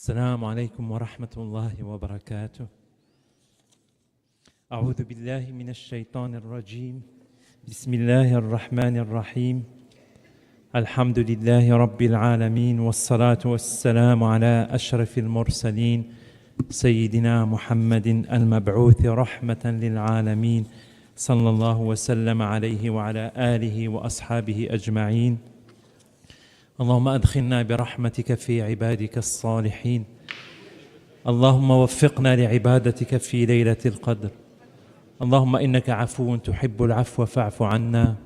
السلام عليكم ورحمة الله وبركاته. أعوذ بالله من الشيطان الرجيم. بسم الله الرحمن الرحيم. الحمد لله رب العالمين والصلاة والسلام على أشرف المرسلين سيدنا محمد المبعوث رحمة للعالمين صلى الله وسلم عليه وعلى آله وأصحابه أجمعين. اللهم أدخلنا برحمتك في عبادك الصالحين. اللهم وفقنا لعبادتك في ليلة القدر. اللهم إنك عفو تحب العفو فاعف عنا.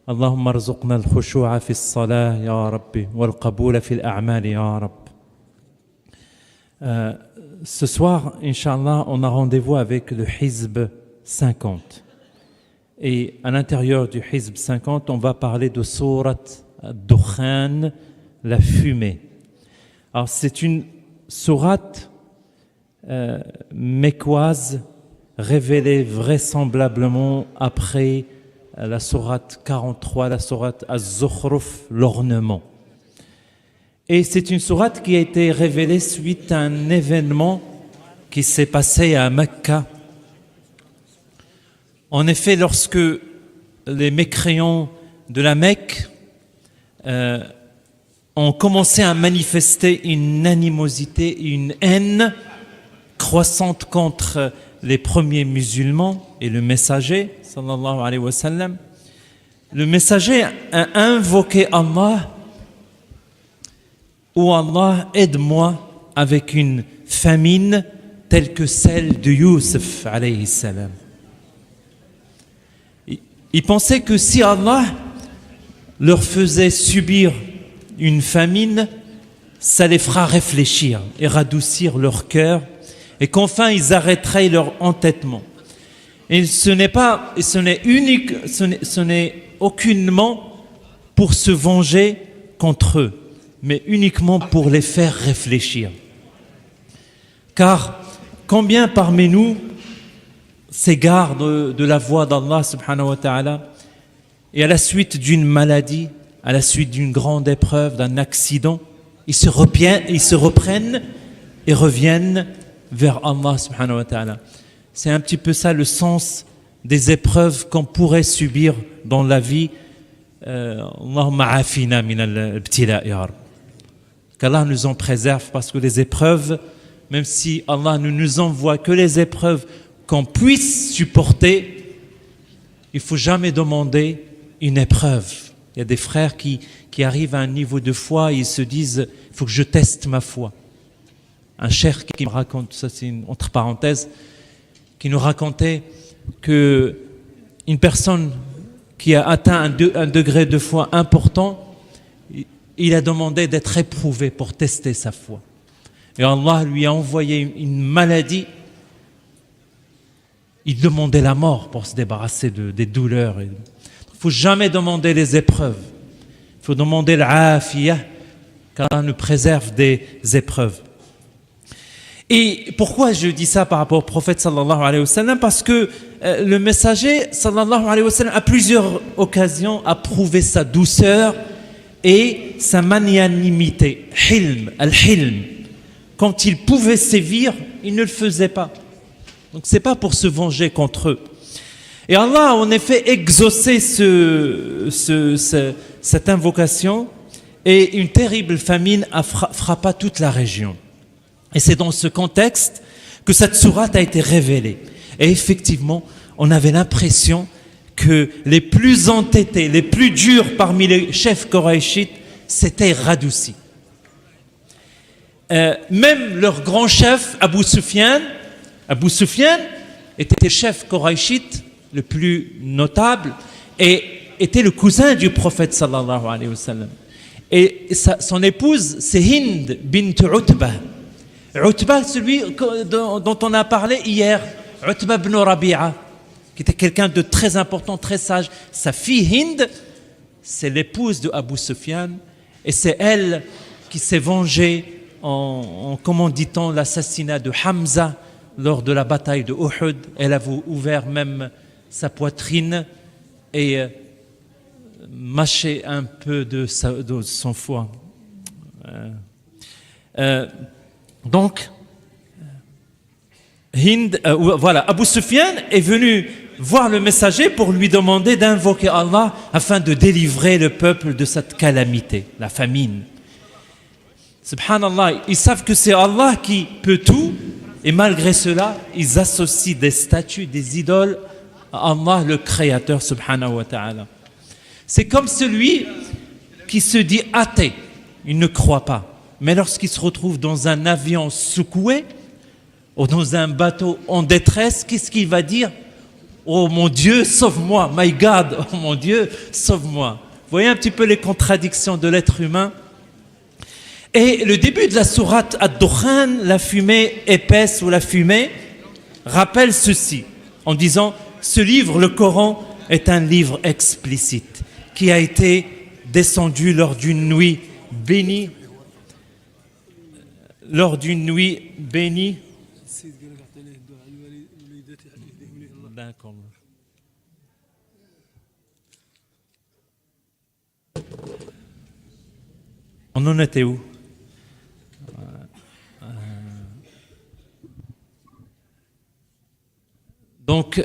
اللهم ارزقنا الخشوع في الصلاة يا رب والقبول في الأعمال يا رب. Ce soir, Inch'Allah, on a rendez-vous avec le Hizb 50. Et à l'intérieur du Hizb 50, on va parler de Sourate Dukhan, la fumée. Alors c'est une sourate mécoise révélée vraisemblablement après la sourate 43, la sourate Az-Zukhruf, l'ornement. Et c'est une sourate qui a été révélée suite à un événement qui s'est passé à Mecca. En effet, lorsque les mécréants de la Mecque ont commencé à manifester une animosité, une haine croissante contre les premiers musulmans et le messager, sallallahu alayhi wa sallam, le messager a invoqué Allah, « Oh Allah, aide-moi avec une famine telle que celle de Youssef alayhi salam. » Il pensait que si Allah leur faisait subir une famine, ça les fera réfléchir et radoucir leur cœur, et qu'enfin ils arrêteraient leur entêtement. Et ce n'est aucunement pour se venger contre eux, mais uniquement pour les faire réfléchir. Car combien parmi nous s'égarent de la voie d'Allah subhanahu wa ta'ala, et à la suite d'une maladie, à la suite d'une grande épreuve, d'un accident, ils se reprennent et reviennent vers Allah subhanahu wa ta'ala. C'est un petit peu ça le sens des épreuves qu'on pourrait subir dans la vie. Allahumma afina min al-ibtila ya Rabb. Qu'Allah nous en préserve, parce que les épreuves, même si Allah ne nous envoie que les épreuves qu'on puisse supporter, il ne faut jamais demander une épreuve. Il y a des frères qui arrivent à un niveau de foi et ils se disent « il faut que je teste ma foi ». Un cheikh qui me raconte, ça c'est une entre parenthèses, qui nous racontait qu'une personne qui a atteint un degré de foi important, il a demandé d'être éprouvé pour tester sa foi. Et Allah lui a envoyé une maladie. Il demandait la mort pour se débarrasser des douleurs. Il ne faut jamais demander les épreuves. Il faut demander l'afiyah, car Allah nous préserve des épreuves. Et pourquoi je dis ça par rapport au prophète sallallahu alayhi wa sallam? Parce que le messager sallallahu alayhi wa sallam, à plusieurs occasions, a prouvé sa douceur et sa magnanimité. Hilm, al-hilm. Quand il pouvait sévir, il ne le faisait pas. Donc ce n'est pas pour se venger contre eux. Et Allah a en effet exaucé cette invocation, et une terrible famine frappa toute la région. Et c'est dans ce contexte que cette sourate a été révélée. Et effectivement, on avait l'impression que les plus entêtés, les plus durs parmi les chefs Qurayshites s'étaient radoucis. Même leur grand chef, Abu Sufyan était chef Qurayshites le plus notable et était le cousin du prophète sallallahu alayhi wa sallam. Et son épouse, c'est Hind bint Utbah. Utbah, celui dont on a parlé hier, Utbah ibn Rabi'a, qui était quelqu'un de très important, très sage. Sa fille Hind, c'est l'épouse de Abu Sufyan, et c'est elle qui s'est vengée en commanditant l'assassinat de Hamza lors de la bataille de Uhud. Elle a ouvert même sa poitrine et mâché un peu de son foie. Donc, Abu Sufyan est venu voir le messager pour lui demander d'invoquer Allah afin de délivrer le peuple de cette calamité, la famine. Subhanallah, ils savent que c'est Allah qui peut tout, et malgré cela, ils associent des statues, des idoles à Allah, le Créateur, subhanahu wa ta'ala. C'est comme celui qui se dit athée, il ne croit pas. Mais lorsqu'il se retrouve dans un avion secoué, ou dans un bateau en détresse, qu'est-ce qu'il va dire? Oh mon Dieu, sauve-moi, my God, oh mon Dieu, sauve-moi. Vous voyez un petit peu les contradictions de l'être humain. Et le début de la sourate Ad-Dukhan, la fumée épaisse ou la fumée, rappelle ceci, en disant, ce livre, le Coran, est un livre explicite, qui a été descendu lors d'une nuit bénie, D'accord. On en était où? Donc,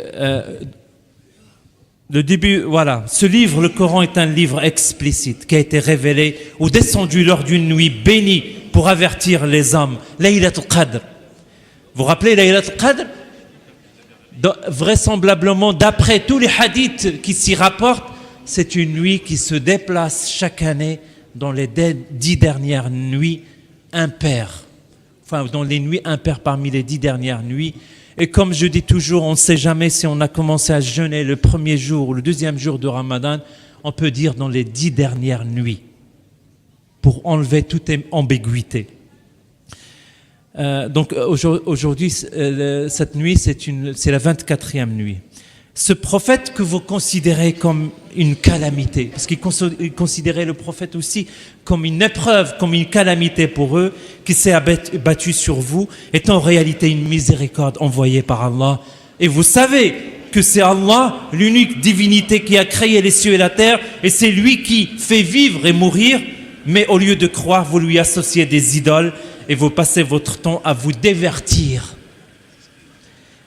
le début, voilà. Ce livre, le Coran, est un livre explicite qui a été révélé ou descendu lors d'une nuit bénie pour avertir les hommes. Laylatul Qadr. Vous vous rappelez Laylatul Qadr? Vraisemblablement, d'après tous les hadiths qui s'y rapportent, c'est une nuit qui se déplace chaque année dans les 10 dernières nuits impaires. Enfin, dans les nuits impaires parmi les 10 dernières nuits. Et comme je dis toujours, on ne sait jamais si on a commencé à jeûner le premier jour ou le deuxième jour de Ramadan, on peut dire dans les 10 dernières nuits, pour enlever toute ambiguïté. Donc aujourd'hui, cette nuit, c'est la 24e nuit. Ce prophète que vous considérez comme une calamité, parce qu'ils considéraient le prophète aussi comme une épreuve, comme une calamité pour eux, qui s'est abattu sur vous, est en réalité une miséricorde envoyée par Allah. Et vous savez que c'est Allah, l'unique divinité qui a créé les cieux et la terre, et c'est lui qui fait vivre et mourir, mais au lieu de croire, vous lui associez des idoles, et vous passez votre temps à vous divertir.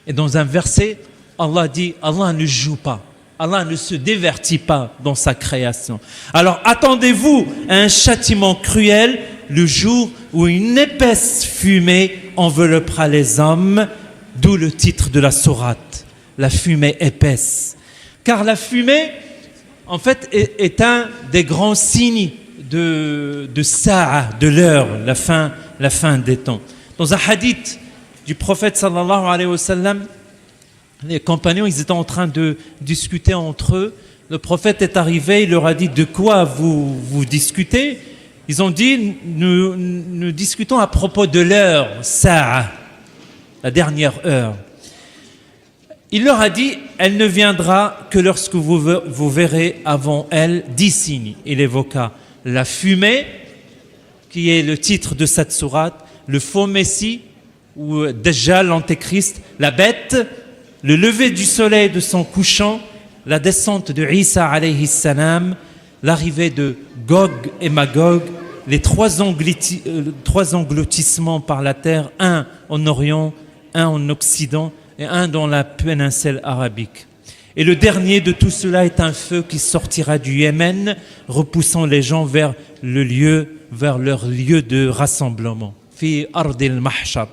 Et dans un verset, Allah dit, Allah ne joue pas, Allah ne se divertit pas dans sa création. Alors attendez-vous à un châtiment cruel le jour où une épaisse fumée enveloppera les hommes, d'où le titre de la sourate, la fumée épaisse. Car la fumée, en fait, est un des grands signes de sa'a, de l'heure, la fin des temps. Dans un hadith du prophète sallallahu alayhi wa sallam, les compagnons, ils étaient en train de discuter entre eux. Le prophète est arrivé, il leur a dit, de quoi vous discutez? Ils ont dit, nous discutons à propos de l'heure, sa'a, la dernière heure. Il leur a dit, elle ne viendra que lorsque vous verrez avant elle 10 signes. Il évoqua la fumée, qui est le titre de cette sourate, le faux messie, ou Dajjal, l'antéchrist, la bête, le lever du soleil de son couchant, la descente de Isa alayhi salam, l'arrivée de Gog et Magog, les trois engloutissements par la terre, un en Orient, un en Occident et un dans la péninsule arabique. Et le dernier de tout cela est un feu qui sortira du Yémen, repoussant les gens vers leur lieu de rassemblement. Fi ardil mahshar,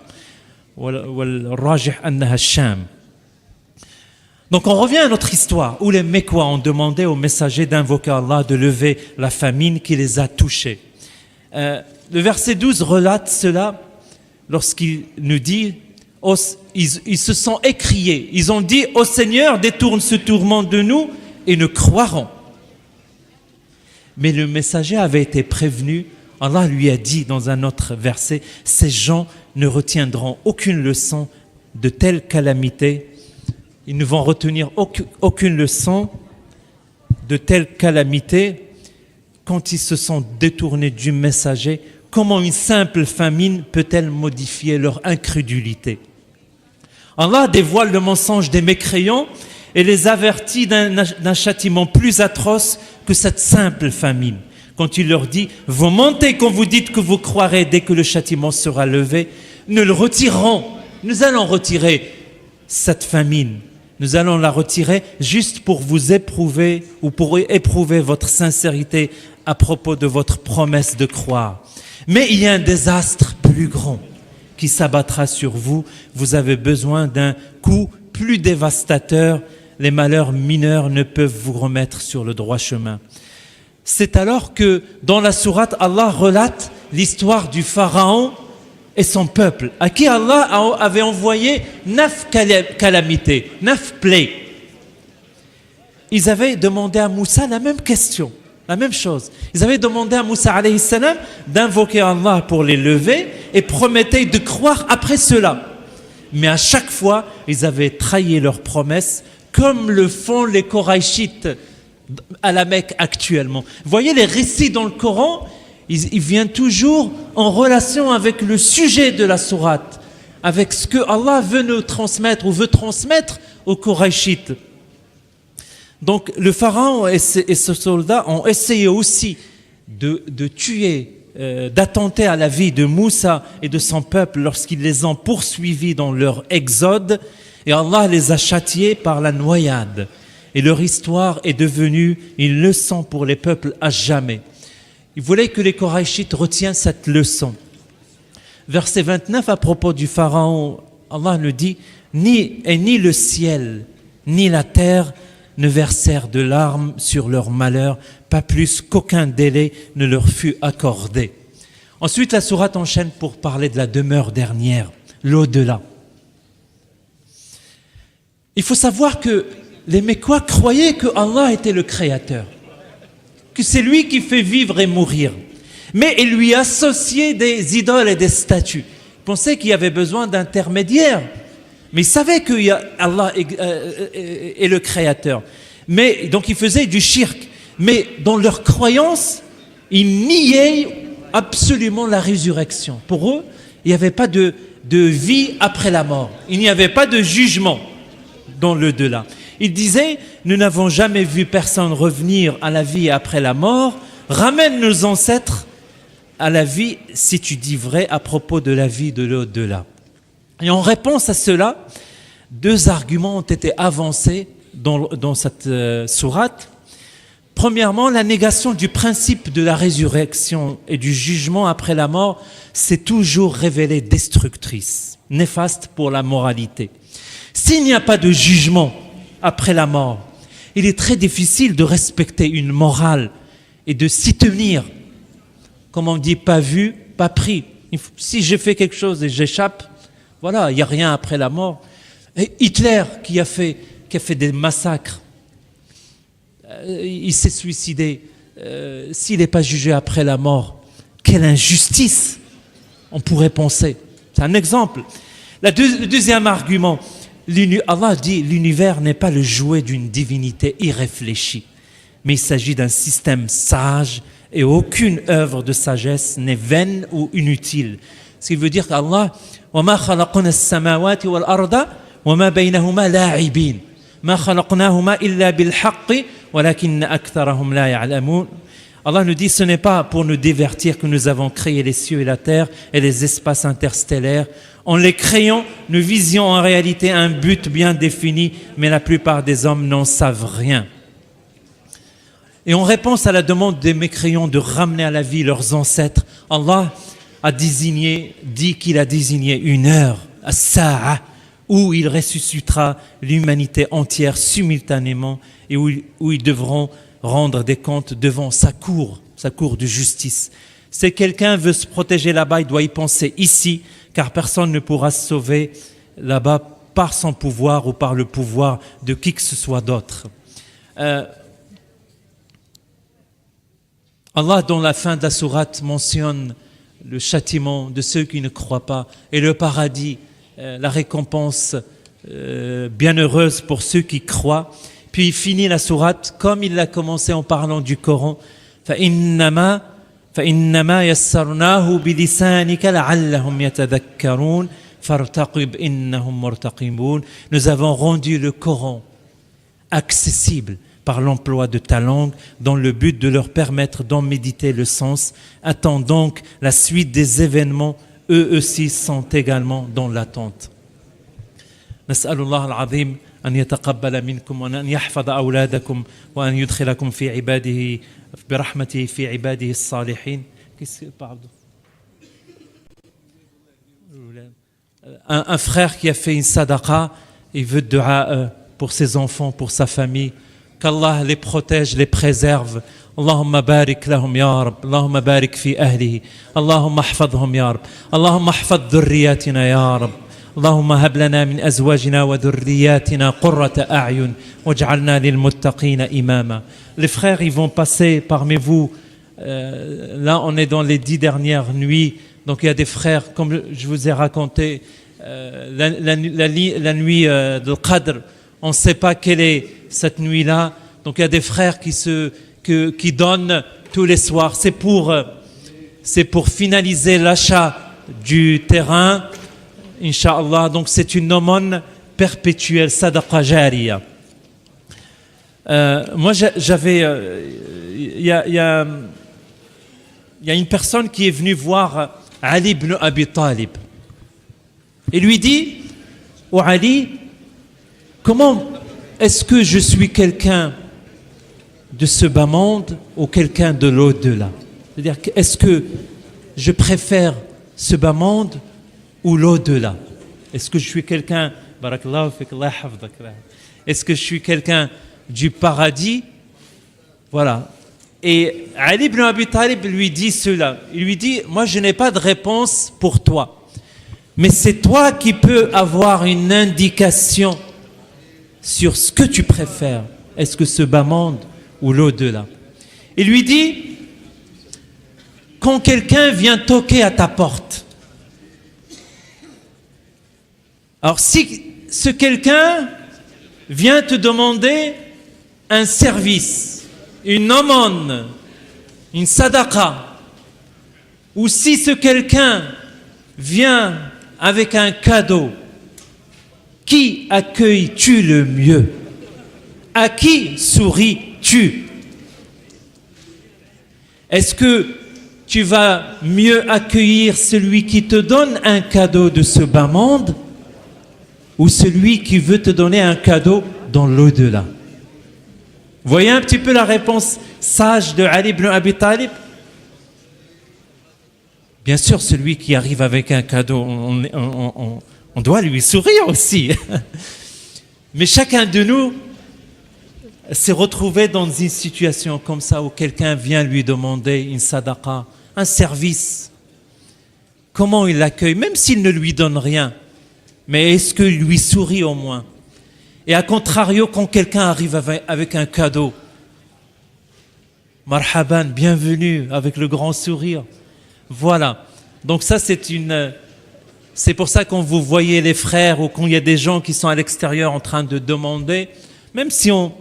wal rajih annaha Sham. Donc on revient à notre histoire où les Mécois ont demandé aux messagers d'invoquer Allah de lever la famine qui les a touchés. Le verset 12 relate cela lorsqu'il nous dit, ils se sont écriés, ils ont dit, ô Seigneur, détourne ce tourment de nous et nous croirons. Mais le messager avait été prévenu, Allah lui a dit dans un autre verset, ces gens ne retiendront aucune leçon de telle calamité. Ils ne vont retenir aucune leçon de telle calamité quand ils se sont détournés du messager. Comment une simple famine peut-elle modifier leur incrédulité? Allah dévoile le mensonge des mécréants et les avertit d'un châtiment plus atroce que cette simple famine. Quand il leur dit « Vous mentez quand vous dites que vous croirez dès que le châtiment sera levé, nous le retirerons. Nous allons retirer cette famine. Nous allons la retirer juste pour vous éprouver ou pour éprouver votre sincérité à propos de votre promesse de croire. Mais il y a un désastre plus grand qui s'abattra sur vous. Vous avez besoin d'un coup plus dévastateur. Les malheurs mineurs ne peuvent vous remettre sur le droit chemin. C'est alors que dans la sourate, Allah relate l'histoire du pharaon et son peuple, à qui Allah avait envoyé 9 calamités, 9 plaies. Ils avaient demandé à Moussa la même question, la même chose. Ils avaient demandé à Moussa alayhi salam d'invoquer Allah pour les lever et promettaient de croire après cela. Mais à chaque fois, ils avaient trahi leurs promesses, comme le font les Koraïchites à la Mecque actuellement. Vous voyez, les récits dans le Coran, ils viennent toujours en relation avec le sujet de la sourate, avec ce que Allah veut nous transmettre ou veut transmettre aux Koraïchites. Donc le pharaon et ses soldats ont essayé aussi de tuer, d'attenter à la vie de Moussa et de son peuple lorsqu'ils les ont poursuivis dans leur exode, et Allah les a châtiés par la noyade. Et leur histoire est devenue une leçon pour les peuples à jamais. Il voulait que les Koraïchites retiennent cette leçon. Verset 29, à propos du pharaon, Allah nous dit « Ni le ciel, ni la terre ne versèrent de larmes sur leur malheur, pas plus qu'aucun délai ne leur fut accordé. » Ensuite, la sourate enchaîne pour parler de la demeure dernière, l'au-delà. Il faut savoir que les Mécois croyaient que Allah était le créateur, que c'est lui qui fait vivre et mourir. Mais il lui associait des idoles et des statues. Il pensait qu'il y avait besoin d'intermédiaires. Mais il savait que Allah est le créateur. Mais, donc il faisait du shirk. Mais dans leur croyance, ils niaient absolument la résurrection. Pour eux, il n'y avait pas de vie après la mort. Il n'y avait pas de jugement dans l'au-delà. Ils disaient, nous n'avons jamais vu personne revenir à la vie après la mort. Ramène nos ancêtres à la vie si tu dis vrai à propos de la vie de l'au-delà. Et en réponse à cela, 2 arguments ont été avancés dans cette sourate. Premièrement, la négation du principe de la résurrection et du jugement après la mort s'est toujours révélée destructrice, néfaste pour la moralité. S'il n'y a pas de jugement après la mort, il est très difficile de respecter une morale et de s'y tenir. Comme on dit, pas vu, pas pris. Si j'ai fait quelque chose et j'échappe, voilà, il n'y a rien après la mort. Et Hitler qui a fait des massacres, il s'est suicidé. S'il n'est pas jugé après la mort, quelle injustice, on pourrait penser. C'est un exemple. Le deuxième argument, Allah dit l'univers n'est pas le jouet d'une divinité irréfléchie, mais il s'agit d'un système sage et aucune œuvre de sagesse n'est vaine ou inutile. Ce qui veut dire qu'Allah وَمَا خَلَقْنَا السَّمَاوَاتِ وَالْأَرْضَ وَمَا بَيْنَهُمَا لَاعِبِينَ مَا خَلَقْنَاهُمَا إِلَّا بِالْحَقِّ وَلَكِنَّ أَكْثَرَهُمْ لَا يَعْلَمُونَ. Allah nous dit, ce n'est pas pour nous divertir que nous avons créé les cieux et la terre et les espaces interstellaires. En les créant, nous visions en réalité un but bien défini, mais la plupart des hommes n'en savent rien. Et en réponse à la demande des mécréants de ramener à la vie leurs ancêtres, Allah a dit qu'il a désigné une heure, as-sa'a, où il ressuscitera l'humanité entière simultanément et où ils devront rendre des comptes devant sa cour de justice. Si quelqu'un veut se protéger là-bas, il doit y penser ici, car personne ne pourra se sauver là-bas par son pouvoir ou par le pouvoir de qui que ce soit d'autre. Allah, dans la fin de la sourate, mentionne le châtiment de ceux qui ne croient pas et le paradis, la récompense bienheureuse pour ceux qui croient. Puis il finit la sourate comme il l'a commencé en parlant du Coran. فَإِنَّمَا يَسَّرْنَاهُ بِلِسَانِكَ لَعَلَّهُمْ يَتَذَكَّرُونَ فَارْتَقِبْ إِنَّهُمْ مُرْتَقِبُونَ. Nous avons rendu le Coran accessible par l'emploi de ta langue dans le but de leur permettre d'en méditer le sens. Attends donc la suite des événements, eux aussi sont également dans l'attente. نسأل الله العظيم أن يتقبل منكم وأن يحفظ أولادكم وأن يدخلكم في عباده برحمته في عباده الصالحين. Un frère qui a fait une sadaqa, il veut dua pour ses enfants, pour sa famille, qu'Allah les protège, les préserve. اللهم بارك لهم يا رب اللهم بارك في أهله اللهم احفظهم يا رب اللهم احفظ ذرياتنا يا رب اللهم هب لنا من أزواجنا وذرياتنا قرة أعين واجعلنا للمتقين إماما. Les frères, ils vont passer parmi vous. Là, on est dans les 10 dernières nuits. Donc, il y a des frères, comme je vous ai raconté, la nuit de Qadr, on ne sait pas quelle est cette nuit-là. Donc, il y a des frères qui donnent tous les soirs. C'est pour finaliser l'achat du terrain, Inch'Allah. Donc, c'est une aumône perpétuelle, sadaqa jariya. Moi, j'avais... Il y a une personne qui est venue voir Ali ibn Abi Talib et lui dit: oh Ali, comment est-ce que je suis quelqu'un de ce bas monde ou quelqu'un de l'au-delà? C'est-à-dire, est-ce que je préfère ce bas monde ou l'au-delà? Est-ce que je suis quelqu'un, barakallahu fik, Allah hafdak, est-ce que je suis quelqu'un du paradis? Voilà. Et Ali ibn Abi Talib lui dit cela. Il lui dit: moi je n'ai pas de réponse pour toi, mais c'est toi qui peux avoir une indication sur ce que tu préfères. Est-ce que ce bas monde ou l'au-delà? Il lui dit: quand quelqu'un vient toquer à ta porte, alors si ce quelqu'un vient te demander un service, une aumône, une sadaqa, ou si ce quelqu'un vient avec un cadeau, qui accueilles-tu le mieux? À qui souris-tu? Est-ce que tu vas mieux accueillir celui qui te donne un cadeau de ce bas monde ou celui qui veut te donner un cadeau dans l'au-delà? Vous voyez un petit peu la réponse sage de Ali ibn Abi Talib? Bien sûr, celui qui arrive avec un cadeau, on doit lui sourire aussi. Mais chacun de nous s'est retrouvé dans une situation comme ça où quelqu'un vient lui demander une sadaqa, un service. Comment il l'accueille, même s'il ne lui donne rien? Mais est-ce qu'il lui sourit au moins? Et à contrario, quand quelqu'un arrive avec un cadeau, marhaban, bienvenue, avec le grand sourire. Voilà. Donc ça, c'est pour ça quand vous voyez les frères ou quand il y a des gens qui sont à l'extérieur en train de demander, même si on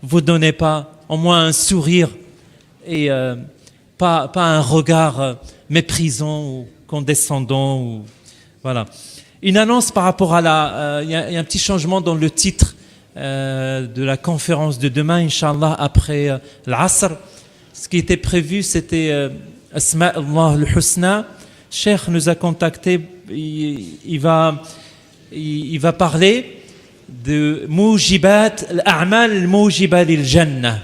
ne vous donnait pas, au moins un sourire et pas un regard méprisant ou condescendant. Ou, voilà. Une annonce par rapport à il y a un petit changement dans le titre de la conférence de demain, Inch'Allah, après l'Asr. Ce qui était prévu, c'était Asma' Allah al-Husna. Cheikh nous a contacté, il va parler de Moujibat al-A'mal al-Moujiba lil-Jannah.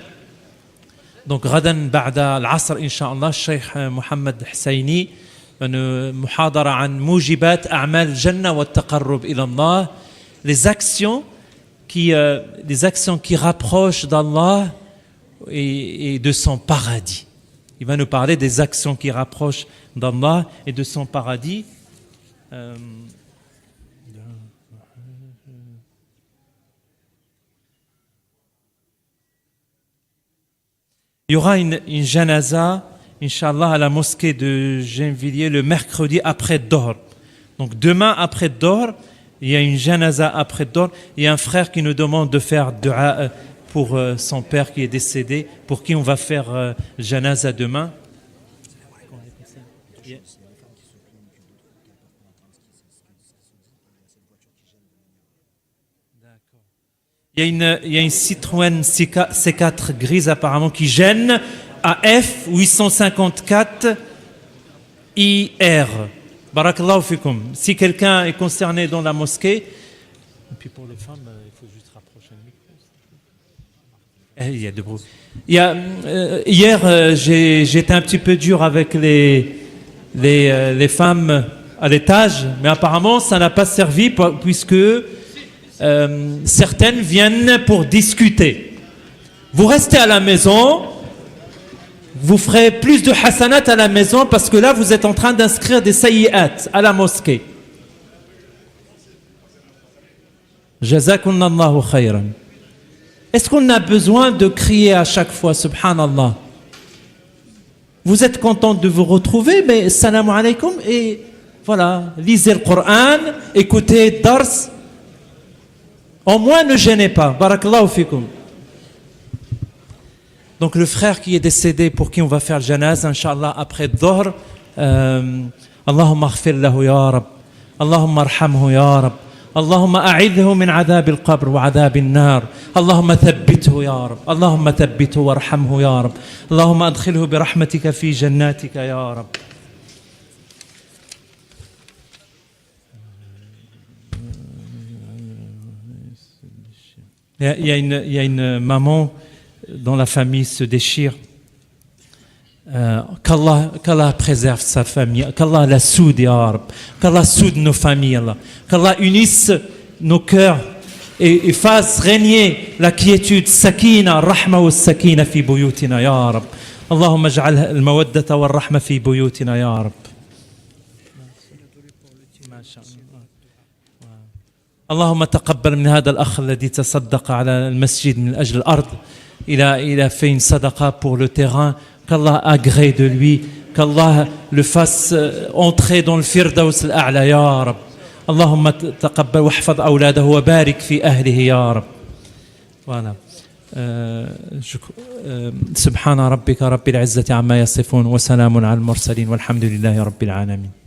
Donc, غدا بعد العصر إن شاء الله الشيخ محمد حسيني محاضرة عن موجبات أعمال الجنة والتقرب إلى الله, les actions qui rapprochent d'Allah et de son paradis. Il va nous parler des actions qui rapprochent d'Allah et de son paradis. Il y aura une janaza, Inch'Allah, à la mosquée de Gennevilliers le mercredi après Dohr. Donc demain après Dohr, il y a une janaza après Dohr. Il y a un frère qui nous demande de faire dua pour son père qui est décédé, pour qui on va faire janaza demain. Il y a une Citroën C4 grise apparemment qui gêne à F 854 IR. Barakallahu fikum. Si quelqu'un est concerné dans la mosquée, et puis pour les femmes, il faut juste rapprocher le micro. Il y a de bruit. Hier, j'étais un petit peu dur avec les femmes à l'étage, mais apparemment ça n'a pas servi puisque certaines viennent pour discuter. Vous restez à la maison, vous ferez plus de hasanat à la maison parce que là vous êtes en train d'inscrire des sayyi'at à la mosquée. Jazakumullahu khayran. Est-ce qu'on a besoin de crier à chaque fois Subhanallah? Vous êtes content de vous retrouver, mais salam alaykum et voilà, lisez le Coran, écoutez Dars. Au moins ne gênez pas. Barakallahu fikum. Donc le frère qui est décédé, pour qui on va faire le janaz, Inch'Allah, après Dhuhr, Allahumma aghfir lahu ya Rab, Allahumma arhamhu ya Rab, Allahumma a'idhu min adhab al-qabr wa adhab al-nar, Allahumma thabbithu ya Rab, Allahumma thabbithu warhamhu ya Rab, Allahumma adkhilhu bi rahmatika fi jannatika ya Rab. Il y a une maman dont la famille se déchire. Qu'Allah préserve sa famille, qu'Allah la soude, ya Rab, qu'Allah soude nos familles, Allah. Qu'Allah unisse nos cœurs et fasse régner la quiétude, sakina, rahma wa sakina fi buyutina, ya Rab. Allahumma ij'al al-mawaddata wa rahma fi buyutina, ya Rab. اللهم تقبل من هذا الأخ الذي تصدق على المسجد من أجل الأرض. Il a fait une sadaqa pour le terrain. Qu'Allah agrée de lui, qu'Allah le fasse entrer dans le firdaus al-a'la ya Rab. Allahumma taqabbal wa hfaz awladahu wa barik fi ahlihi ya Rab. Voilà. سبحان ربك رب العزة عما يصفون وسلام على المرسلين والحمد لله رب العالمين.